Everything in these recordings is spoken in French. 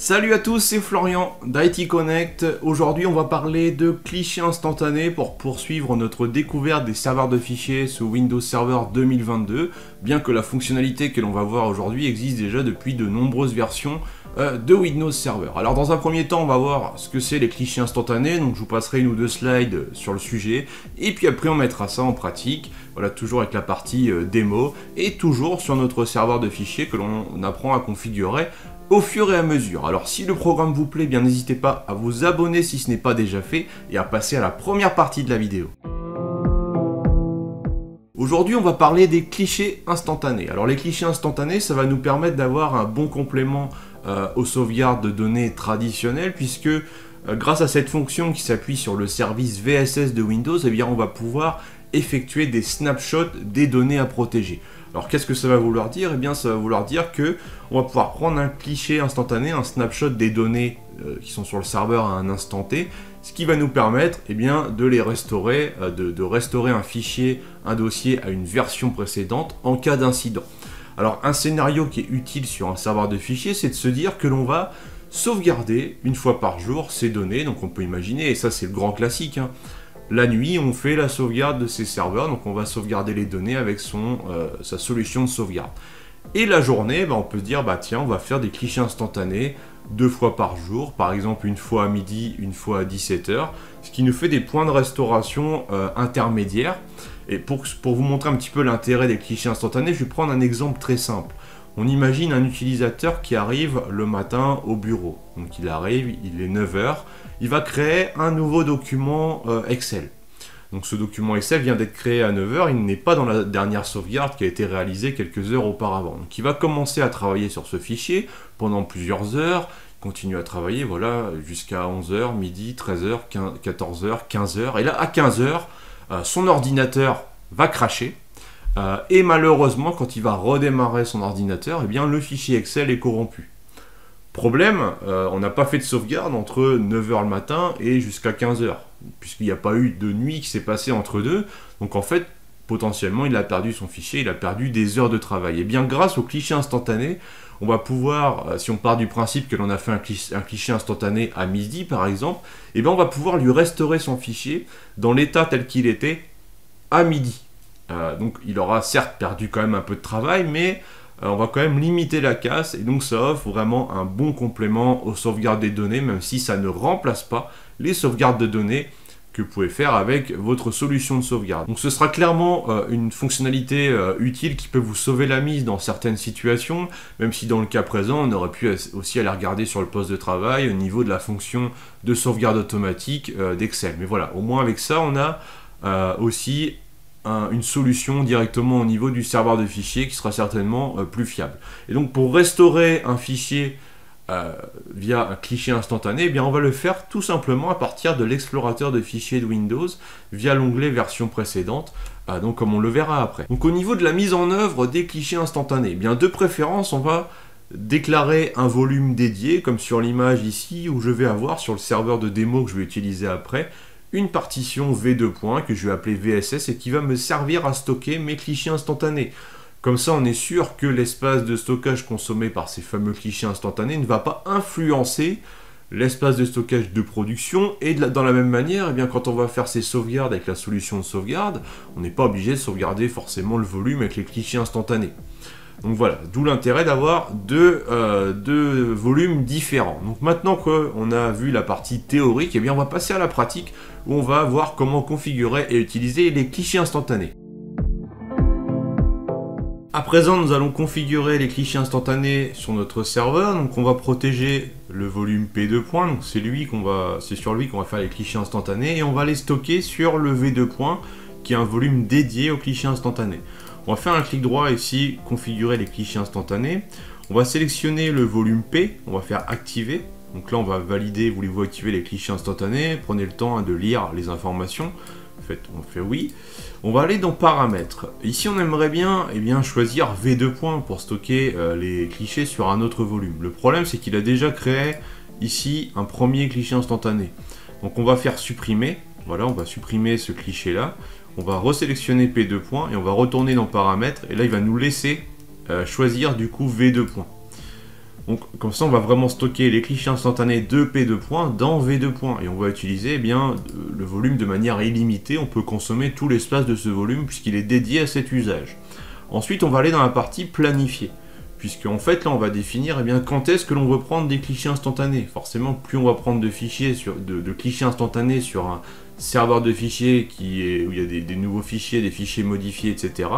Salut à tous, c'est Florian d'IT Connect. Aujourd'hui, on va parler de clichés instantanés pour poursuivre notre découverte des serveurs de fichiers sous Windows Server 2022, bien que la fonctionnalité que l'on va voir aujourd'hui existe déjà depuis de nombreuses versions de Windows Server. Alors dans un premier temps, on va voir ce que c'est les clichés instantanés, donc je vous passerai une ou deux slides sur le sujet, et puis après on mettra ça en pratique, voilà, toujours avec la partie démo, et toujours sur notre serveur de fichiers que l'on apprend à configurer au fur et à mesure. Alors si le programme vous plaît, bien n'hésitez pas à vous abonner si ce n'est pas déjà fait, et à passer à la première partie de la vidéo. Aujourd'hui, on va parler des clichés instantanés. Alors les clichés instantanés, ça va nous permettre d'avoir un bon complément aux sauvegardes de données traditionnelles, puisque grâce à cette fonction qui s'appuie sur le service VSS de Windows, eh bien, on va pouvoir effectuer des snapshots des données à protéger. Alors qu'est-ce que ça va vouloir dire? Eh bien ça va vouloir dire que on va pouvoir prendre un cliché instantané, un snapshot des données qui sont sur le serveur à un instant T, ce qui va nous permettre de les restaurer, de restaurer un fichier, un dossier à une version précédente en cas d'incident. Alors un scénario qui est utile sur un serveur de fichiers, c'est de se dire que l'on va sauvegarder une fois par jour ces données. Donc on peut imaginer, et ça c'est le grand classique, la nuit, on fait la sauvegarde de ces serveurs, donc on va sauvegarder les données avec sa solution de sauvegarde. Et la journée, on peut se dire, tiens, on va faire des clichés instantanés 2 fois par jour, par exemple une fois à midi, une fois à 17h, ce qui nous fait des points de restauration intermédiaires. Et pour vous montrer un petit peu l'intérêt des clichés instantanés, je vais prendre un exemple très simple. On imagine un utilisateur qui arrive le matin au bureau. Donc il arrive, il est 9h, il va créer un nouveau document Excel. Donc ce document Excel vient d'être créé à 9h, il n'est pas dans la dernière sauvegarde qui a été réalisée quelques heures auparavant. Donc il va commencer à travailler sur ce fichier pendant plusieurs heures, continue à travailler voilà, jusqu'à 11h, midi, 13h, 14h, 15h. Et là à 15h, son ordinateur va crasher. Et malheureusement, quand il va redémarrer son ordinateur, eh bien, le fichier Excel est corrompu. Problème, on n'a pas fait de sauvegarde entre 9h le matin et jusqu'à 15h, puisqu'il n'y a pas eu de nuit qui s'est passée entre deux. Donc en fait, potentiellement, il a perdu son fichier, il a perdu des heures de travail. Et bien grâce au cliché instantané, on va pouvoir, si on part du principe que l'on a fait un cliché instantané à midi par exemple, eh bien, on va pouvoir lui restaurer son fichier dans l'état tel qu'il était à midi. Donc il aura certes perdu quand même un peu de travail, mais on va quand même limiter la casse, et donc ça offre vraiment un bon complément aux sauvegardes des données, même si ça ne remplace pas les sauvegardes de données que vous pouvez faire avec votre solution de sauvegarde. Donc ce sera clairement une fonctionnalité utile qui peut vous sauver la mise dans certaines situations, même si dans le cas présent, on aurait pu aussi aller regarder sur le poste de travail au niveau de la fonction de sauvegarde automatique d'Excel. Mais voilà, au moins avec ça, on a aussi une solution directement au niveau du serveur de fichiers qui sera certainement plus fiable. Et donc pour restaurer un fichier via un cliché instantané, eh bien on va le faire tout simplement à partir de l'explorateur de fichiers de Windows via l'onglet version précédente, donc comme on le verra après. Donc au niveau de la mise en œuvre des clichés instantanés, eh bien de préférence on va déclarer un volume dédié comme sur l'image ici, où je vais avoir sur le serveur de démo que je vais utiliser après une partition V2. Que je vais appeler VSS et qui va me servir à stocker mes clichés instantanés. Comme ça, on est sûr que l'espace de stockage consommé par ces fameux clichés instantanés ne va pas influencer l'espace de stockage de production. Et dans la même manière, eh bien, quand on va faire ces sauvegardes avec la solution de sauvegarde, on n'est pas obligé de sauvegarder forcément le volume avec les clichés instantanés. Donc voilà, d'où l'intérêt d'avoir deux volumes différents. Donc maintenant qu'on a vu la partie théorique, eh bien on va passer à la pratique où on va voir comment configurer et utiliser les clichés instantanés. À présent, nous allons configurer les clichés instantanés sur notre serveur. Donc on va protéger le volume P2. Donc c'est sur lui qu'on va faire les clichés instantanés, et on va les stocker sur le V2, qui est un volume dédié aux clichés instantanés. On va faire un clic droit ici, configurer les clichés instantanés. On va sélectionner le volume P, on va faire activer. Donc là on va valider, voulez-vous activer les clichés instantanés? Prenez le temps de lire les informations. En fait, on fait oui. On va aller dans paramètres. Ici on aimerait bien, choisir V2 pour stocker les clichés sur un autre volume. Le problème c'est qu'il a déjà créé ici un premier cliché instantané. Donc on va faire supprimer. Voilà, on va supprimer ce cliché là. On va resélectionner P2 et on va retourner dans paramètres, et là il va nous laisser choisir du coup V2. Donc, comme ça, on va vraiment stocker les clichés instantanés de P2 dans V2. Et on va utiliser le volume de manière illimitée. On peut consommer tout l'espace de ce volume puisqu'il est dédié à cet usage. Ensuite, on va aller dans la partie planifier. Puisque en fait, là, on va définir quand est-ce que l'on veut prendre des clichés instantanés. Forcément, plus on va prendre de clichés instantanés sur un serveur de fichiers où il y a des nouveaux fichiers, des fichiers modifiés, etc.,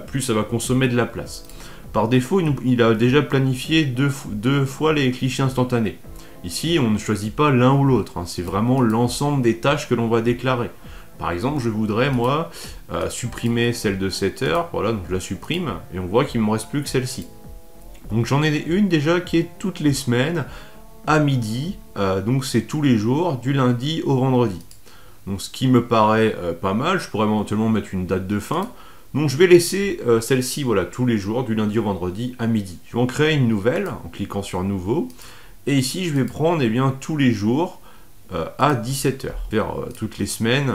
plus ça va consommer de la place. Par défaut, il a déjà planifié deux fois les clichés instantanés. Ici, on ne choisit pas l'un ou l'autre, c'est vraiment l'ensemble des tâches que l'on va déclarer. Par exemple, je voudrais, moi, supprimer celle de 7 heures, voilà, donc je la supprime, et on voit qu'il ne me reste plus que celle-ci. Donc j'en ai une déjà qui est toutes les semaines, à midi, donc c'est tous les jours, du lundi au vendredi. Donc ce qui me paraît pas mal, je pourrais éventuellement mettre une date de fin. Donc je vais laisser celle-ci, voilà, tous les jours, du lundi au vendredi à midi. Je vais en créer une nouvelle en cliquant sur Nouveau. Et ici, je vais prendre tous les jours à 17h. Faire toutes les semaines.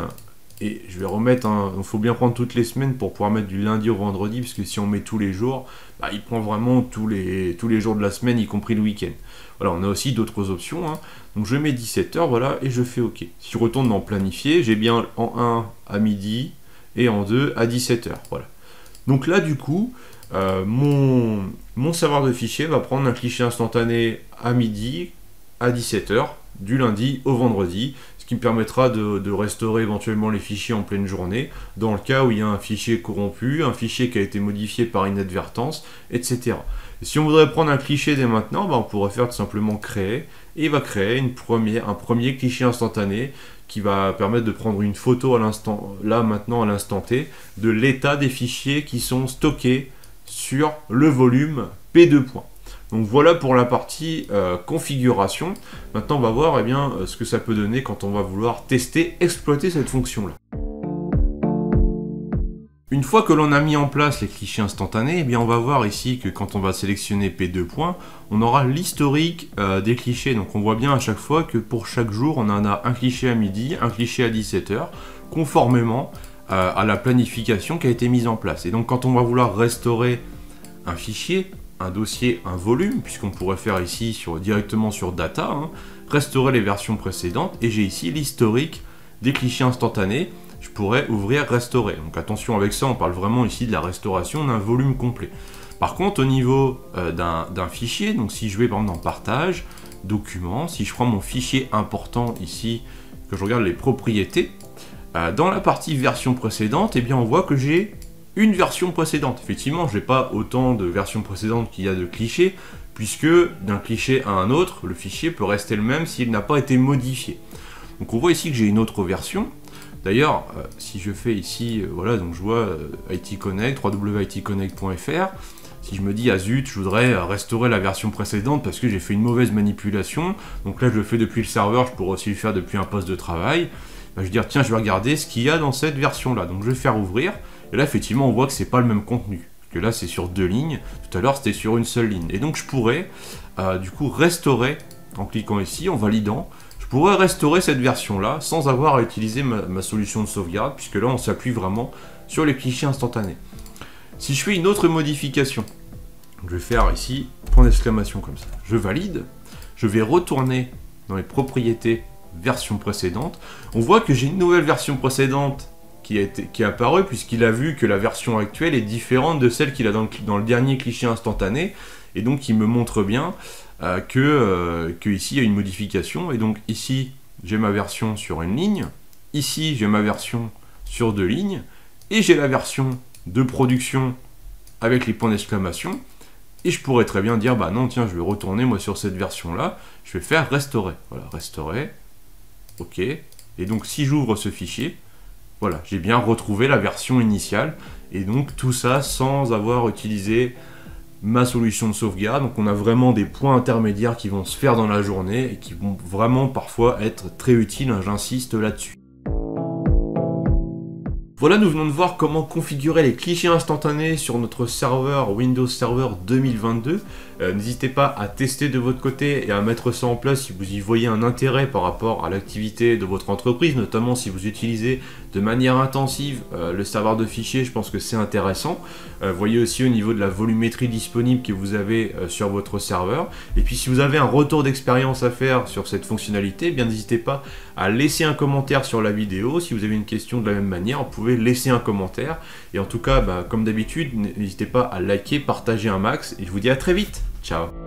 Et je vais remettre il faut bien prendre toutes les semaines pour pouvoir mettre du lundi au vendredi, parce que si on met tous les jours, il prend vraiment tous les jours de la semaine, y compris le week-end. Voilà, on a aussi d'autres options. Donc je mets 17h, voilà, et je fais OK. Si je retourne dans Planifier, j'ai bien en 1 à midi, et en 2 à 17h, voilà. Donc là, du coup, mon serveur de fichiers va prendre un cliché instantané à midi, à 17h, du lundi au vendredi, ce qui me permettra de restaurer éventuellement les fichiers en pleine journée, dans le cas où il y a un fichier corrompu, un fichier qui a été modifié par inadvertance, etc. Et si on voudrait prendre un cliché dès maintenant, on pourrait faire tout simplement créer, et il va créer un premier cliché instantané, qui va permettre de prendre une photo à l'instant T, de l'état des fichiers qui sont stockés sur le volume P2. Donc voilà pour la partie configuration. Maintenant on va voir ce que ça peut donner quand on va vouloir exploiter cette fonction-là. Une fois que l'on a mis en place les clichés instantanés, on va voir ici que quand on va sélectionner P2, on aura l'historique des clichés. Donc on voit bien à chaque fois que pour chaque jour, on en a un cliché à midi, un cliché à 17h, conformément à la planification qui a été mise en place. Et donc quand on va vouloir restaurer un fichier, un dossier, un volume, puisqu'on pourrait faire ici directement sur Data, restaurer les versions précédentes, et j'ai ici l'historique des clichés instantanés. Je pourrais ouvrir restaurer. Donc attention avec ça, on parle vraiment ici de la restauration d'un volume complet. Par contre, au niveau d'un fichier, donc si je vais par exemple dans Partage, Documents, si je prends mon fichier important ici, que je regarde les propriétés, dans la partie version précédente, on voit que j'ai une version précédente. Effectivement, je n'ai pas autant de versions précédentes qu'il y a de clichés, puisque d'un cliché à un autre, le fichier peut rester le même s'il n'a pas été modifié. Donc on voit ici que j'ai une autre version. D'ailleurs, si je fais ici, voilà, donc je vois IT Connect, www.itconnect.fr, si je me dis, ah zut, je voudrais restaurer la version précédente parce que j'ai fait une mauvaise manipulation, donc là je le fais depuis le serveur, je pourrais aussi le faire depuis un poste de travail, je vais dire, tiens, je vais regarder ce qu'il y a dans cette version-là, donc je vais faire ouvrir, et là effectivement on voit que c'est pas le même contenu, que là c'est sur 2 lignes, tout à l'heure c'était sur une seule ligne, et donc je pourrais du coup restaurer, en cliquant ici, en validant, je pourrais restaurer cette version-là sans avoir à utiliser ma solution de sauvegarde, puisque là on s'appuie vraiment sur les clichés instantanés. Si je fais une autre modification, je vais faire ici, point d'exclamation comme ça, je valide, je vais retourner dans les propriétés version précédente, on voit que j'ai une nouvelle version précédente qui est apparue, puisqu'il a vu que la version actuelle est différente de celle qu'il a dans le dernier cliché instantané, et donc il me montre bien que ici il y a une modification, et donc ici j'ai ma version sur une ligne, ici j'ai ma version sur 2 lignes, et j'ai la version de production avec les points d'exclamation, et je pourrais très bien dire, bah non tiens je vais retourner moi sur cette version là, je vais faire restaurer, voilà, restaurer, ok, et donc si j'ouvre ce fichier, voilà, j'ai bien retrouvé la version initiale, et donc tout ça sans avoir utilisé ma solution de sauvegarde. Donc on a vraiment des points intermédiaires qui vont se faire dans la journée et qui vont vraiment parfois être très utiles, j'insiste là-dessus. Voilà, nous venons de voir comment configurer les clichés instantanés sur notre serveur Windows Server 2022. N'hésitez pas à tester de votre côté et à mettre ça en place si vous y voyez un intérêt par rapport à l'activité de votre entreprise, notamment si vous utilisez de manière intensive le serveur de fichiers, je pense que c'est intéressant. Voyez aussi au niveau de la volumétrie disponible que vous avez sur votre serveur. Et puis si vous avez un retour d'expérience à faire sur cette fonctionnalité, eh bien n'hésitez pas à laisser un commentaire sur la vidéo. Si vous avez une question de la même manière, vous pouvez laisser un commentaire. Et en tout cas, comme d'habitude, n'hésitez pas à liker, partager un max. Et je vous dis à très vite. Ciao.